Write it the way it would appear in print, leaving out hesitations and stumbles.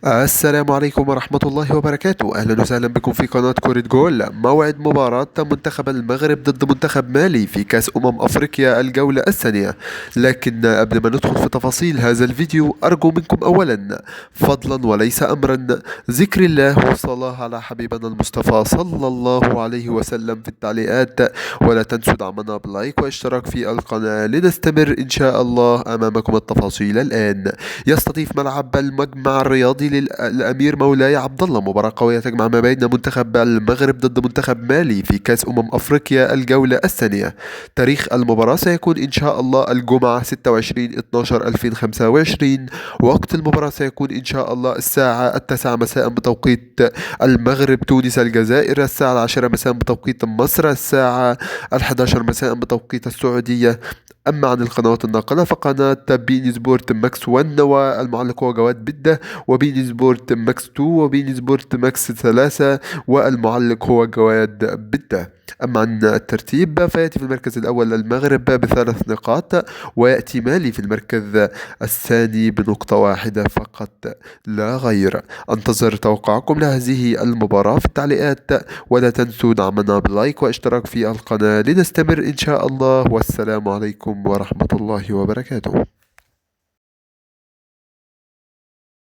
السلام عليكم ورحمة الله وبركاته. أهلا وسهلا بكم في قناة كورة جول. موعد مباراة منتخب المغرب ضد منتخب مالي في كأس أفريقيا الجولة الثانية. لكن قبل ما ندخل في تفاصيل هذا الفيديو أرجو منكم أولا فضلا وليس أمرا ذكر الله والصلاة على حبيبنا المصطفى صلى الله عليه وسلم في التعليقات، ولا تنسوا دعمنا بلايك واشتراك في القناة لنستمر إن شاء الله. أمامكم التفاصيل الآن. يستضيف ملعب المجمع الرياضي للأمير مولاي عبد الله مباراة قوية تجمع ما بين منتخب المغرب ضد منتخب مالي في كأس أفريقيا الجولة الثانية. تاريخ المباراة سيكون إن شاء الله الجمعة 26/12/2025. وقت المباراة سيكون إن شاء الله الساعة 9 مساء بتوقيت المغرب، تونس الجزائر الساعة 10 مساء بتوقيت مصر، الساعة 11 مساء بتوقيت السعودية. أما عن القنوات الناقلة فقناة بين سبورت ماكس 1 والمعلق هو جواد بدة، وبين سبورت ماكس 2، وبين سبورت ماكس 3، والمعلق هو جواد بدة. أما عن الترتيب فيأتي في المركز الأول المغرب ب3 نقاط، ويأتي مالي في المركز الثاني بنقطة واحدة فقط لا غير. أنتظر توقعكم لهذه المباراة في التعليقات، ولا تنسوا دعمنا باللايك واشتراك في القناة لنستمر إن شاء الله. والسلام عليكم ورحمة الله وبركاته.